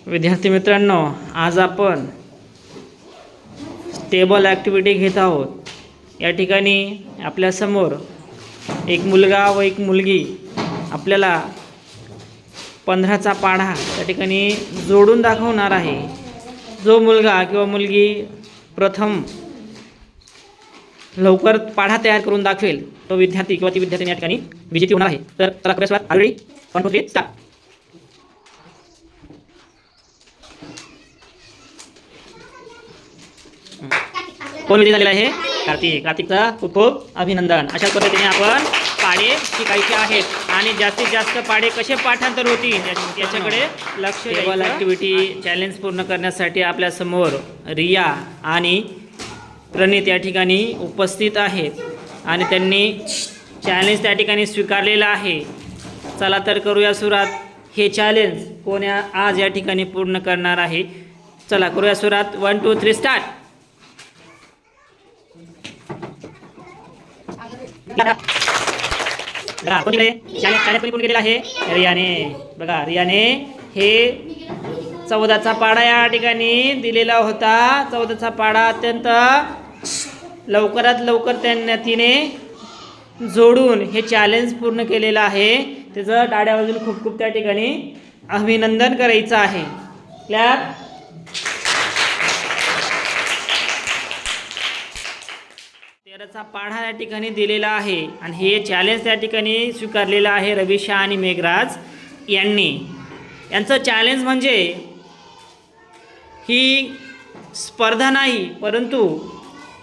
विद्यार्थी मित्रांनो, आज आपण टेबल ॲक्टिव्हिटी घेत आहोत। या ठिकाणी आपल्यासमोर एक मुलगा व एक मुलगी आपल्याला 15चा पाढा त्या ठिकाणी जोडून दाखवणार आहे। जो मुलगा किंवा मुलगी प्रथम लवकर पाढा तयार करून दाखवेल तो विद्यार्थी किंवा ती विद्यार्थिनी या ठिकाणी विजेती होणार आहे। तर चला करूया सुरुवात। Already 1 2 3 start. कोण विजयी झालेला आहे? कार्तिक। कार्तिकचा खूप खूप अभिनंदन। अशा पद्धतीने आपण पाढे शिकायचे आहेत आणि जास्तीत जास्त पाढे कसे पाठांतर होतील याच्याकडे लक्ष द्यायचं। टेबल ॲक्टिव्हिटी चॅलेंज पूर्ण करण्यासाठी आपल्या समोर रिया आणि प्रणित या ठिकाणी उपस्थित आहेत आणि त्यांनी चॅलेंज त्या ठिकाणी स्वीकारलेला आहे। चला तर करूया सुरुवात। हे चॅलेंज कोण आज या ठिकाणी पूर्ण करणार आहे? चला करूया सुरुवात। 1 2 3 स्टार्ट। कोणीकडे चॅलेंज पूर्ण केलेला आहे? रियाने। बघा, रियाने हे 14चा पाढा या ठिकाणी दिलेला होता। 14चा पाढा अत्यंत लवकरात लवकर तिने जोडून हे चॅलेंज पूर्ण केलेलं आहे। त्याचं टाळ्या वाजून खूप खूप त्या ठिकाणी अभिनंदन करायचं आहे। क्लॅप। 13चा पाढा या ठिकाणी दिलेला आहे आणि हे चॅलेंज त्या ठिकाणी स्वीकारलेलं आहे रविशा आणि मेघराज यांनी। यांचं चॅलेंज म्हणजे ही स्पर्धा नाही, परंतु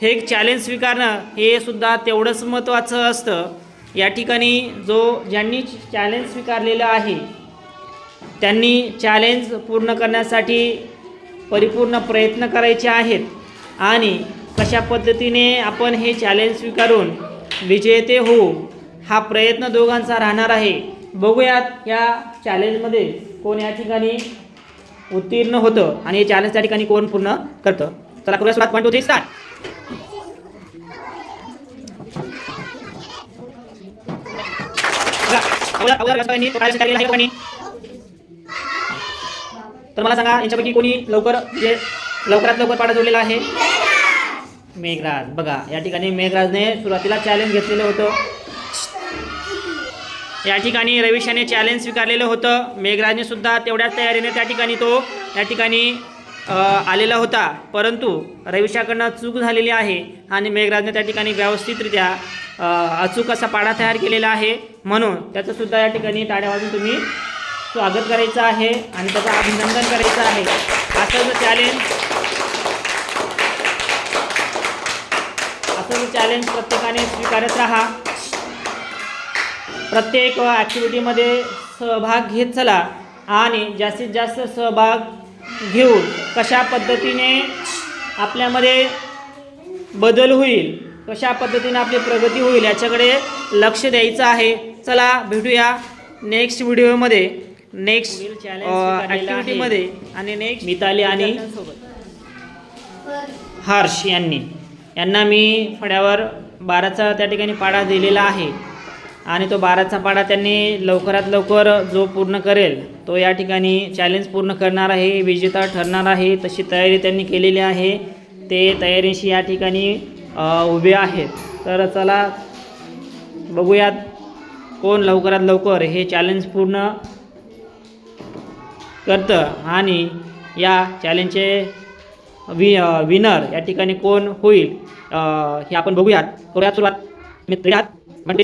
हे एक चॅलेंज स्वीकारणं हे सुद्धा तेवढंच महत्त्वाचं असतं। या ठिकाणी ज्यांनी चॅलेंज स्वीकारलेलं आहे त्यांनी चॅलेंज पूर्ण करण्यासाठी परिपूर्ण प्रयत्न करायचे आहेत आणि कशा पद्धतीने आपण हे चॅलेंज स्वीकारून विजेते होऊ हा प्रयत्न दोघांचा राहणार आहे। बघूयात या चॅलेंजमध्ये कोण या ठिकाणी उत्तीर्ण होतं आणि हे चॅलेंज त्या ठिकाणी कोण पूर्ण करतं। चला करूया सुरुवात। 1 2 3 स्टार्ट। तर मला सांगा यांच्यापैकी कोणी लवकरात लवकर पाढा जोडलेला आहे? मेघराज। बघा, या ठिकाणी मेघराजने सुरुवातीला चॅलेंज घेतलेलं होतं। या ठिकाणी रविशाने चॅलेंज स्वीकारलेलं होतं। मेघराजने सुद्धा तेवढ्याच तयारीने त्या ठिकाणी आलेला होता, परंतु रविशाकडनं चूक झालेली आहे आणि मेघराजने त्या ठिकाणी व्यवस्थितरित्या अचूक असा पाढा तयार केलेला आहे। म्हणून त्याचं सुद्धा या ठिकाणी टाळ्या वाजून तुम्ही स्वागत करायचं आहे आणि त्याचं अभिनंदन करायचं आहे। असं चॅलेंज प्रत्येकाने स्वीकारत राहा। प्रत्येक ॲक्टिव्हिटीमध्ये सहभाग घेत चला आणि जास्तीत जास्त सहभाग घेऊन कशा पद्धतीने आपल्यामध्ये बदल होईल, कशा पद्धतीने आपली प्रगती होईल याच्याकडे लक्ष द्यायचं आहे। चला भेटूया नेक्स्ट व्हिडिओमध्ये, नेक्स्ट ॲक्टिव्हिटीमध्ये। आणि नेक्स्ट मिताली आणि हर्ष यांना मी फळ्यावर 12चा त्या ठिकाणी पाढा दिलेला आहे आणि तो 12चा पाढा त्यांनी लवकरात लवकर जो पूर्ण करेल तो या ठिकाणी चॅलेंज पूर्ण करणार आहे, विजेता ठरणार आहे। तशी तयारी त्यांनी केलेली आहे। ते तयारीशी या ठिकाणी उभे आहेत। तर चला बघूयात कोण लवकरात लवकर हे चॅलेंज पूर्ण करतं आणि या चॅलेंजचे विनर या ठिकाणी कोण होईल हे आपण बघूयात। करूयात सुरुवात। मित्रात कमी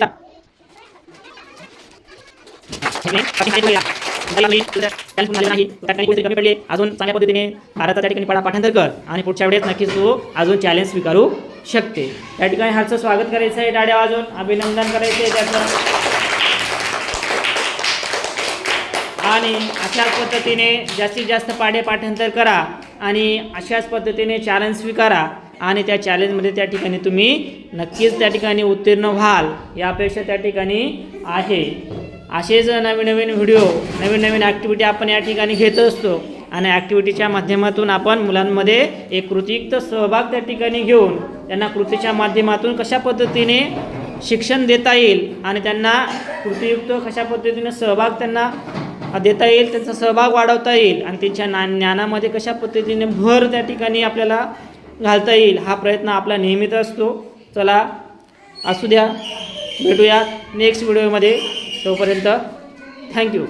पडले अजून चांगल्या पद्धतीने भारताच्या ठिकाणी पाठांतर कर आणि पुढच्या वेळेस नक्कीच तू अजून चॅलेंज स्वीकारू शकते। त्या ठिकाणी हाचं स्वागत करायचं आहे, टाळ्या वाजून अभिनंदन करायचं आहे त्याचं। आणि अशाच पद्धतीने जास्तीत जास्त पाठांतर करा आणि अशाच पद्धतीने चॅलेंज स्वीकारा आणि त्या चॅलेंजमध्ये त्या ठिकाणी तुम्ही नक्कीच त्या ठिकाणी उत्तीर्ण व्हाल या अपेक्षा त्या ठिकाणी आहे। असेच नवीन नवीन व्हिडिओ, नवीन नवीन ॲक्टिव्हिटी आपण या ठिकाणी घेत असतो आणि ॲक्टिव्हिटीच्या माध्यमातून आपण मुलांमध्ये एक कृतीयुक्त सहभाग त्या ठिकाणी घेऊन त्यांना कृतीच्या माध्यमातून कशा पद्धतीने शिक्षण देता येईल आणि त्यांना कृतीयुक्त कशा पद्धतीने सहभाग त्यांना देता येईल, त्यांचा सहभाग वाढवता येईल आणि त्यांच्या ज्ञानामध्ये कशा पद्धतीने भर त्या ठिकाणी आपल्याला घालता येईल हा प्रयत्न आपला नेहमीच असतो. चला असू द्या, भेटूया नेक्स्ट व्हिडिओमध्ये. तोपर्यंत थँक्यू.